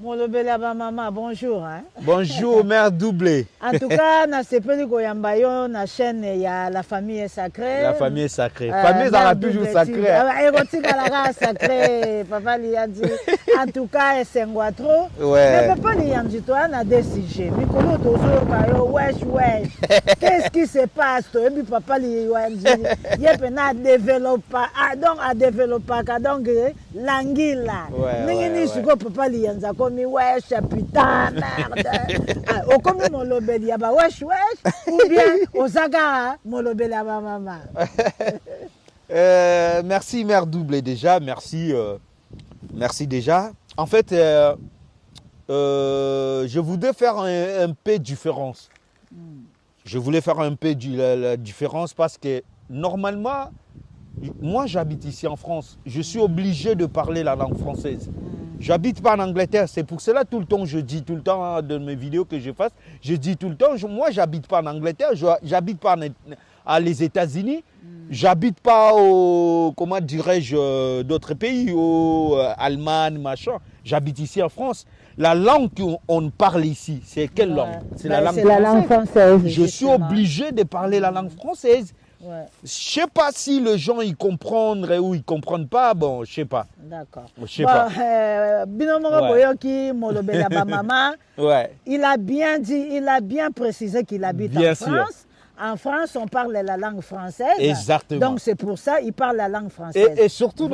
Molobela ba maman, bonjour. Hein? Bonjour, mère doublée. En tout cas, na sepeli koyambayo na chaîne ya La Famille est Sacrée. La famille est sacrée. Famille sera toujours sacrée. Erotika sacré, papa Liandi. En tout cas, c'est trop. Ouais. Mais papa Liandi, toi, on a des sujets. Mikolo tozo kayo, wesh. Qu'est-ce qui se passe? Et puis papa Liandi, il y a un développeur, donc à développer, donc l'anguilla. N'ingini suko papa Liandi, comme wesh, putain, merde. Au comme mon lobel, y a ba wesh, ou bien Osaka, mon lobel à ma maman. Merci mère doublée déjà, merci déjà. En fait, je voudrais faire un peu de différence. Je voulais faire un peu la différence parce que normalement, moi j'habite ici en France. Je suis obligé de parler la langue française. J'habite pas en Angleterre, c'est pour cela tout le temps je dis tout le temps dans mes vidéos que je fasse, je dis tout le temps, moi j'habite pas en Angleterre, j'habite pas les États-Unis, j'habite pas au, comment dirais-je, d'autres pays, au Allemagne, machin. J'habite ici en France. La langue qu'on parle ici, c'est quelle langue? C'est la langue française. Je suis obligé de parler la langue française. Ouais. Je ne sais pas si les gens ils comprennent ou ils ne comprennent pas. Bon, je ne sais pas. D'accord. Je sais pas. Ouais. Il a bien dit, il a bien précisé qu'il habite en France. En France, on parle la langue française. Exactement. Donc c'est pour ça qu'il parle la langue française. Et surtout,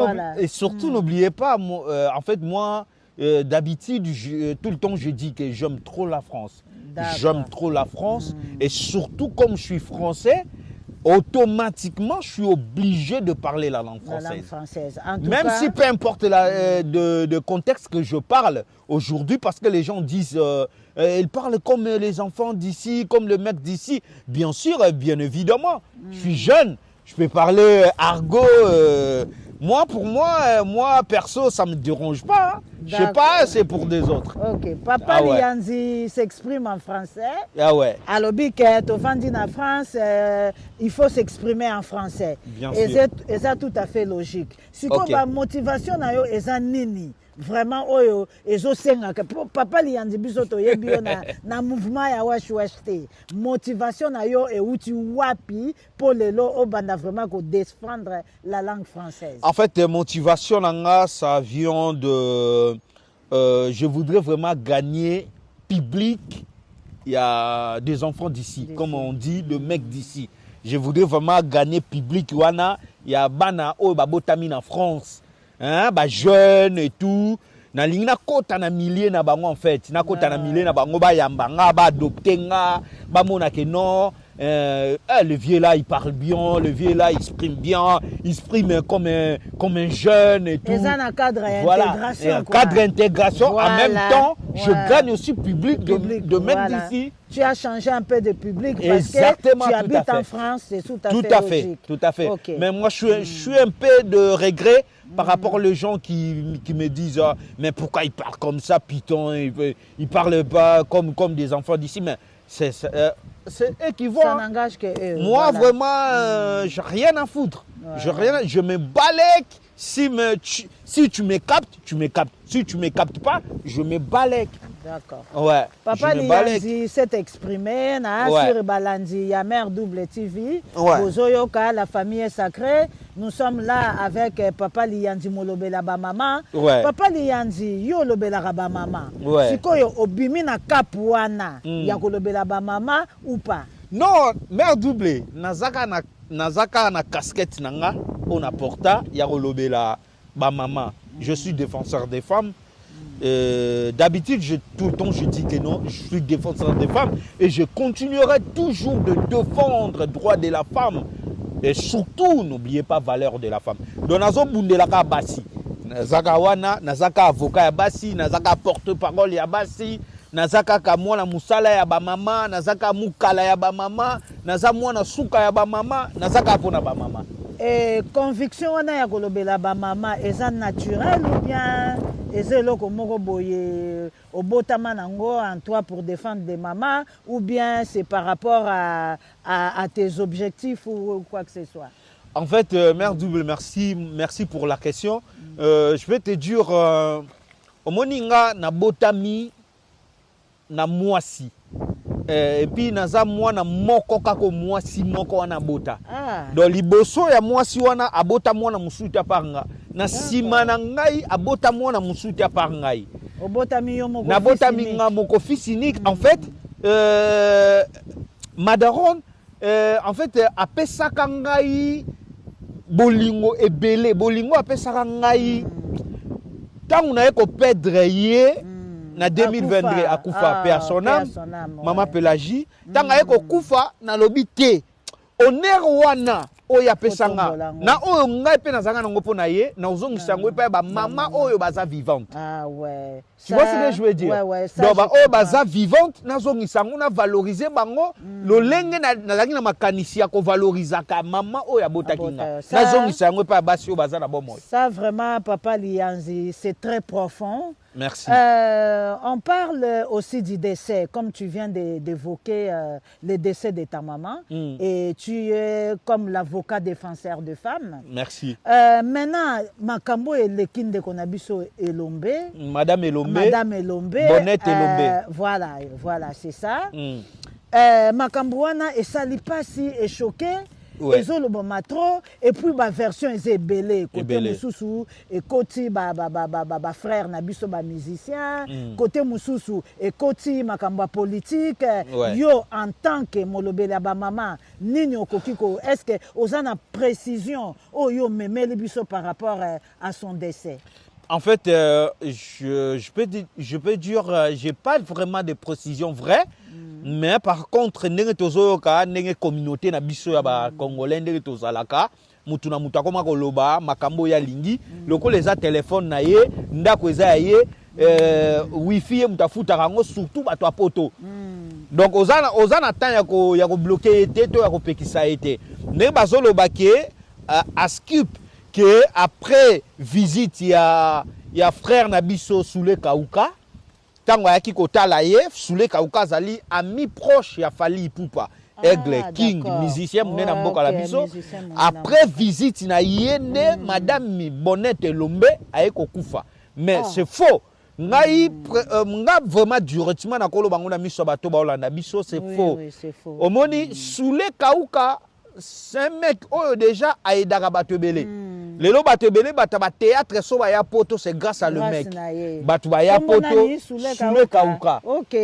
n'oubliez pas, en fait, moi, d'habitude, tout le temps, je dis que j'aime trop la France. J'aime trop la France. Et surtout, comme je suis français, automatiquement, je suis obligé de parler la langue française. La langue française. Même si peu importe de contexte que je parle aujourd'hui, parce que les gens disent, ils parlent comme les enfants d'ici, comme le mec d'ici. Bien sûr, bien évidemment, je suis jeune, je peux parler argot. Moi, pour moi, perso, ça ne me dérange pas. Hein. Je ne sais pas, c'est pour des autres. Ok. Papa Lianzi s'exprime en français. Ah ouais. Alors, en France, il faut s'exprimer en français. Bien sûr. Et ça, tout à fait logique. Si la motivation est nini. Vraiment, papa Lianzi bisoto yebio na mouvement ya wesh motivation na yo e uti wapi pour les lo obanda vraiment ko défendre la langue française. En fait, motivation nanga ça vient de je voudrais vraiment gagner public. Il y a des enfants d'ici, comme on dit, de mecs d'ici. Je voudrais vraiment gagner public wana, il y a bana o babotami en France. Hein, bah jeune et tout na lingina kota na millier na bango en fait na kota na millier na bango ba yambanga ba adopter nga ba mona que non le vieux là il parle bien, le vieux là il exprime bien, il exprime comme un jeune et tout. Et ça, cadre voilà, intégration, cadre d'intégration. Voilà. En même temps, je gagne aussi public de mecs d'ici. Tu as changé un peu de public parce que tu habites en France, c'est tout à fait logique. Tout à fait. Okay. Mais moi, je suis un peu de regret par rapport aux gens qui me disent mais pourquoi ils parlent comme ça, putain, ils parlent pas comme des enfants d'ici. Mais c'est eux qui vont. Ça n'engage que eux. Moi, vraiment, j'ai rien à foutre. Voilà. Je me balèque. Si tu me captes, tu me captes. Si tu ne me captes pas, je me balèque. D'accord. Ouais. Papa Lianzi s'est exprimé sur Balandi, ya mère double TV. Bozoyoka, La Famille est Sacrée. Nous sommes là avec Papa Lianzi Molobela ba maman. Papa Lianzi yo lobela ba maman. Sikoyo obimi na kapwana ya kolobela ba maman ou pas? Non, mère double. Nazaka na casquette nanga on apporta ya kolobela ba maman. Je suis défenseur des femmes. D'habitude, tout le temps, je dis que non, je suis défenseur des femmes et je continuerai toujours de défendre le droit de la femme. Et surtout, n'oubliez pas la valeur de la femme. Donc, nazo bundelaka basi. Nazaka wana, nazaka avocat ya basi, nazaka porte-parole ya basi, nazaka kamwana musala ya ba mama, nazaka mukala ya ba mama, nazaka mwana suka ya ba mama, nazaka pona ba mama. Et conviction wana ya kolobela ba mama est naturel ou bien est-ce loko moko boye obotama nango en toi pour défendre des mamans ou bien c'est par rapport à tes objectifs ou quoi que ce soit? En fait, mère double, merci pour la question. Je vais te dire omoni nga na botami na mwasi. Et puis naza mwana moko kako mwasi moko wana bota. Donc liboso ya mwasi wana abota mwana musuta paranga. Na sima na ngai abota mwana musuta parangai. Obotami yo moko. Na botami nga moko fils unique. En fait, Madaron, en fait, apesaka ngai bolingo ebele. Bolingo apesaka ngai tangu na eko perdre ye na 2022 akufa personnam mama Pelagie tanga eko kufa na lobi te honneur wana oyo apesanga na oyo ngai pe nazanga nango po na ye na ozongisa yango pe ba mama oyo baza vivante. Ah ouais. Tu vois ce que je veux dire? Ouais, donc ba oyo baza vivante nazongisa yango na valoriser bango lolenge nazangi na makanisi ya ko valoriser ka mama oyo abotaki nga nazongisa yango pe basi oyo baza na bomoyo. Ça vraiment Papa Lianzi, c'est très profond. Merci. On parle aussi du décès, comme tu viens d'évoquer le décès de ta maman, et tu es comme l'avocat défenseur de femmes. Merci. Maintenant, Makambo et l'équipe de Konabiso Elombe. Madame Elombe. Madame Elombe. Bonnette Elombe. Voilà, c'est ça. Makambo wana et Salipasi est choqué. Ouais. Ils ont le bon matro et puis ma version est belé côté Moussoussou et côté frère Nabiso ba musicien côté Moussoussou et côté makamba politique yo en tant que molobela ba maman nini okokiko est-ce que osana précision oh yo memeli biso par rapport à son décès? En fait, je peux dire, j'ai pas vraiment de précision vraie, mais par contre, ndenge tozoyoka ndenge communauté na biso ya ba congolais ndenge tozalaka mutu na mutu akoma koloba makambo ya lingi loko les téléphone na ye ndako eza ye wifi ye mutafuta rango surtout bato a poto. Donc ozana temps ya ko bloquer été to ya ko pekisa été ndenge bazoloba ke Ascup que après visite il y a frère Nabiso Soule Kauka tango yaki kotala ye Soule Kauka zali ami proche ya Fally Ipupa Aigle King musicien munena mboka la biso. Après visite na yende madame Bonnette Elombe ayeko kufa mais c'est faux. Ngai nga vraiment directement na kolo bango na miso bato ba Olanda biso c'est faux. Omoni Soule Kauka c'est un mec oh déjà aidaka bato belé. Lelo bato belé bato ba théâtre so ba ya poto c'est grâce à le mec. Bato ba ya poto Soule Kauka. OK.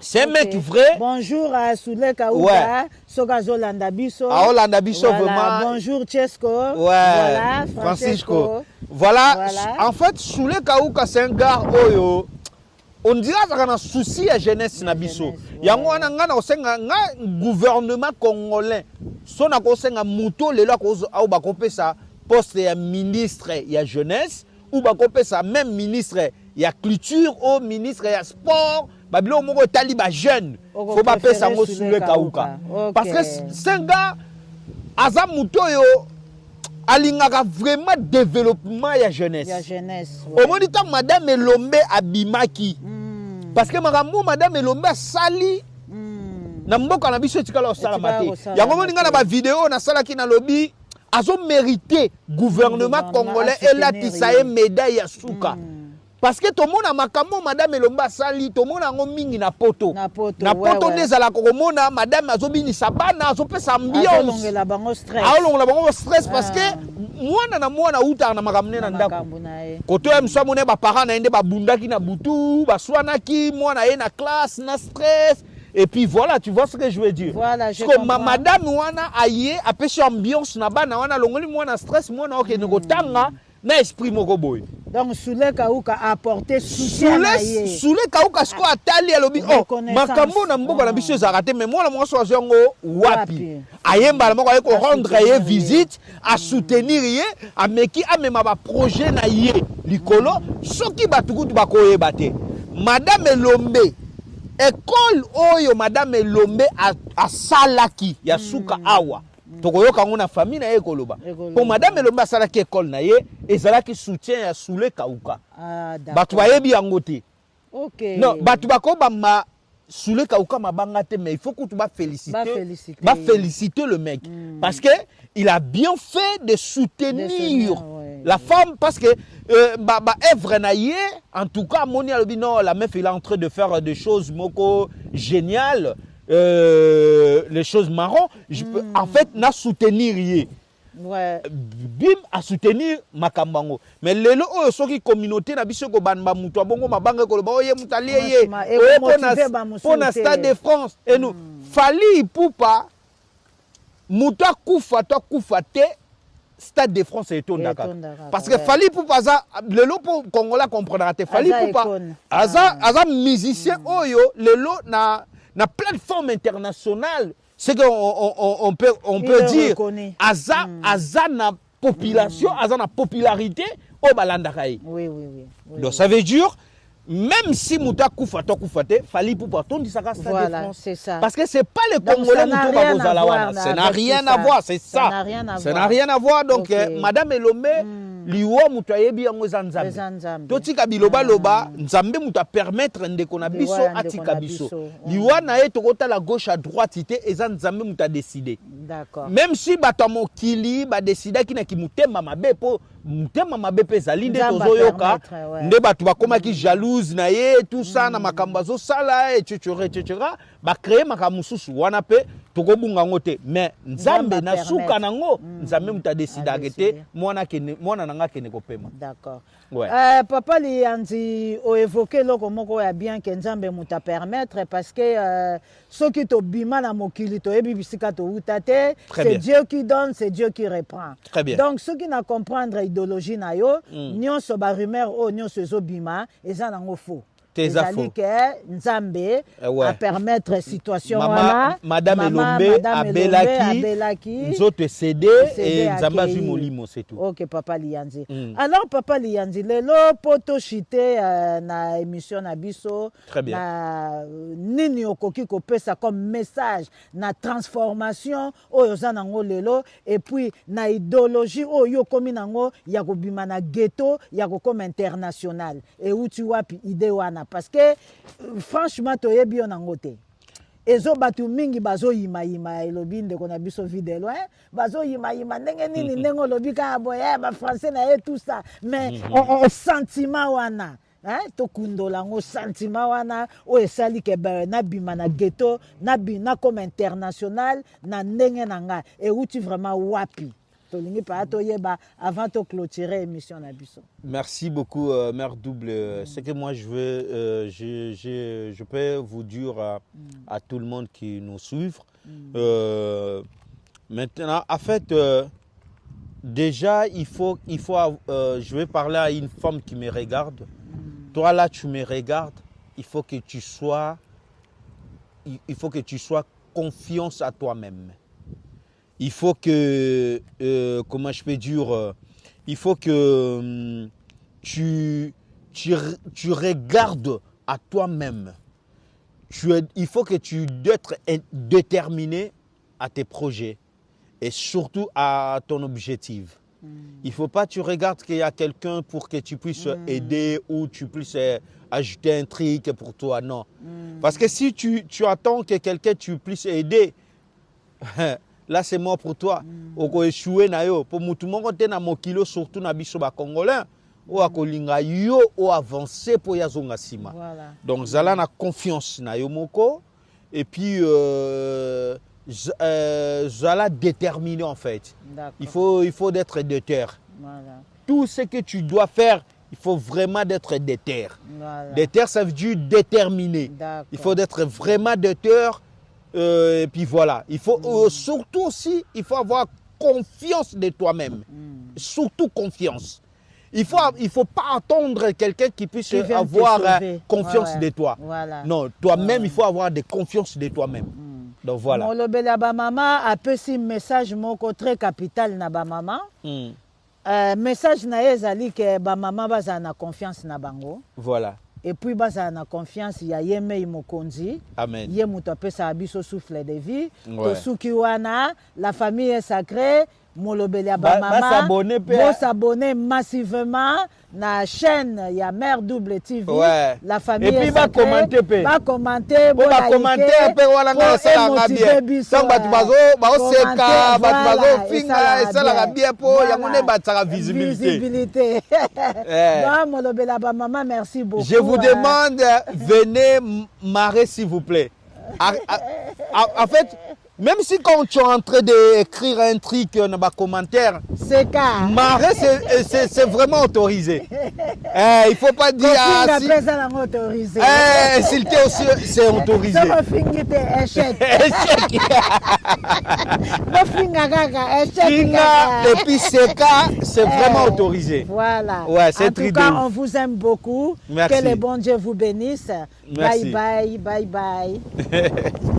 C'est un mec vrai. Bonjour à Soule Kauka, Sogazo Landabiso. Ah Landabiso vraiment. Bonjour Chesco. Voilà, Francisco. Voilà. En fait Soule Kauka c'est un gars oyo on dirait qu'il y a un souci à jeunesse na biso. Yango wana ngana osenga nga gouvernement congolais. Sona ko senga muto lelo ko au ba kopesa poste ya ministre ya jeunesse ou ba kopesa même ministre ya culture ou ministre ya sport. Babilo moko tali ba jeune. Faut ba pesa ngo Soule Kauka. Parce que c'est un gars aza muto yo alingaka vraiment développement ya jeunesse. Ya jeunesse. Au moment où madame Elombe abimaki. Parce que madame Elombe sali na mboka na biso tikala osala mate. Yango moninga na ba vidéo na sala ki na lobby azo mérité gouvernement congolais et la tisaye médaille ya suka. Parce que tout le monde a makambo madame Elombe sali tout le monde a mingi na poto. Na poto nezala komona madame azobini sabana azopesa ambiance. Alongela bango stress. Alongela bango stress parce que mwana uta na makamne na ndako. Koto ya mswa mone ba parents na ende ba bundaki na butu, ba swanaki mwana ye na classe na stress. Et puis voilà, tu vois ce que je veux dire. Voilà, je comprends. Madame wana aye apesi ambiance na bana wana longoli mwana stress mwana okende kotanga na esprit moko boy. Donc Soule Kauka a apporté soutien na ye. Soule Kauka sko atali alobi oh makambo na mboka na biso za raté mais moi mwa so zongo wapi. Ayemba la moko ayeko rendre ye visite, à soutenir ye, a meki amema ba projet na ye likolo soki batukutu bakoyeba te. Madame Elombe école oyo madame Elombe a salaki ya suka awa. Tokoyoka ngona famille na ye koloba. Pour madame Elombe a salaki école na ye ezalaki soutien ya Soule Kauka. Ah d'accord. Batu bayebi yango te. OK. Non, batu bakoba ma Soule Kauka mabanga te mais il faut que tu vas féliciter le mec parce que il a bien fait de soutenir La femme, parce que œuvre naïe, en tout cas, non, la meuf, il est en train de faire des choses moko géniales, les choses marrons. En fait, n'a soutenir rien. Ouais. Bim à soutenir makambango. Mais les lots sont qui communauté na biso ko banba muto bongo mabanga ko ba oye mutali ye. Pour na Stade de France et nous fali poupa muto kufa to kufate Stade de France et tondaka. Parce que fali poupa ça le lot pour Congolais comprendre te fali poupa. Aza musicien oyo le lot na plateforme internationale. C'est qu'on peut dire, Aza na population, Aza na popularité au Balandakaï. Oui. Donc ça veut dire, même si Mouta Koufata Koufate, Fali pour partout, on dit ça Stade de France. C'est ça. Parce que c'est pas les Congolais Mouta Bazalawana. Ça n'a rien à voir, c'est ça. Ça n'a rien à voir. Donc, Madame Elomé, liwa mutu ayebi yango eza nzambe totika biloba loba nzambe mutu a permettre ndeko na biso atika biso liwa na ye tokota gauche à droite ite eza nzambe mutu a décidé. D'accord. Même si bato mokili ba décida ki na ki mutema mabe po mutema mabe pe zali nde tozoyoka nde bato bakomaki jalouse na ye tout ça na makambo azosala etc ba créer makambo mususu wana pe tokobunga ngo te mais nzambe na suka nango nzambe mutu a décida te mwana nanga kene kopema. D'accord. Ouais. Papa Lianzi o évoqué loko moko ya bien que nzambe muta permettre parce que ceux qui to bima na mokili to ebi bisika to utate c'est Dieu qui donne, c'est Dieu qui reprend. Très bien. Donc ceux qui na comprendre idéologie na yo nyonso ba rumeur o nyonso zo bima eza nango faux. Ezali que nzambe a permettre situation wana Madame Elombe abelaki nzoto cédé et nzamba zui molimo c'est tout. OK Papa Lianzi. Alors Papa Lianzi lelo poto chité na émission na biso na nini okoki kopesa comme message na transformation oyo za nango lelo et puis na idéologie oyo komi nango ya kobima na ghetto ya comme international et où tu wapi idée wana. Parce que franchement toyebi on angote ezo batu mingi bazo yima elobi ndeko na biso vide loin bazo yima ndenge nini ndenge lobi ka boye ba français na et tout ça mais on sentiment wana to kundola ngo sentiment wana o esali ke na bima na ghetto na bina comme international na ndenge nanga et où tu vraiment wapi. Avant de clôturer l'émission. Merci beaucoup, Mère Double. Ce que moi je veux, je peux vous dire à tout le monde qui nous suit. Maintenant, en fait, déjà, il faut je vais parler à une femme qui me regarde. Toi là, tu me regardes. Il faut que tu sois confiance à toi-même. Il faut que, comment je peux dire, il faut que tu regardes à toi-même. Il faut que tu être déterminé à tes projets et surtout à ton objectif. Il ne faut pas que tu regardes qu'il y a quelqu'un pour que tu puisses aider ou tu puisses ajouter un truc pour toi. Non. Parce que si tu attends que quelqu'un tu puisses aider, là c'est mort pour toi. Oko échoué na yo pour mutu moko te na mokilo surtout na biso ba congolais o akolinga yo o avancer pour ya zonga sima. Donc zala na confiance na yo moko et puis zala déterminé en fait. Il faut d'être déter. Tout ce que tu dois faire, il faut vraiment d'être déter. Déter ça veut dire déterminé. Il faut d'être vraiment déter. Et puis voilà, il faut surtout aussi, il faut avoir confiance de toi-même. Surtout confiance. Il faut pas attendre quelqu'un qui puisse avoir confiance de toi. Non, toi-même, il faut avoir de confiance de toi-même. Donc voilà. Mon lobela ba maman a petit message moko très capital na ba maman. Message na ezali que ba maman baza na confiance na bango. Voilà. Et puis baza na confiance ya yeme imokonzi. Amen. Ye muto pesa biso souffle de vie. To suki wana, la famille est sacrée. molobeli ya bamama s'abonner pe. s'abonner massivement na chaîne ya Mère Double TV. Ouais. La famille. Et puis va commenter pe. Va commenter, po ba commenter pe wala nga sala nga bien. Sang batu bazo seka, batu bazo finga sala nga bien po yango ne bataka visibilité. Bon molobeli ya bamama, merci beaucoup. Je vous demande, venez marrer s'il vous plaît. En fait, même si quand tu es en train d'écrire un truc dans les commentaires, c'est car marrer, c'est vraiment autorisé. Il ne faut pas dire... autorisé. Insulter aussi, c'est autorisé. Échec. Et puis c'est vraiment autorisé. Voilà. Ouais, c'est en tout cas, on vous aime beaucoup. Merci. Que le bon Dieu vous bénisse. Merci. Bye bye, bye bye.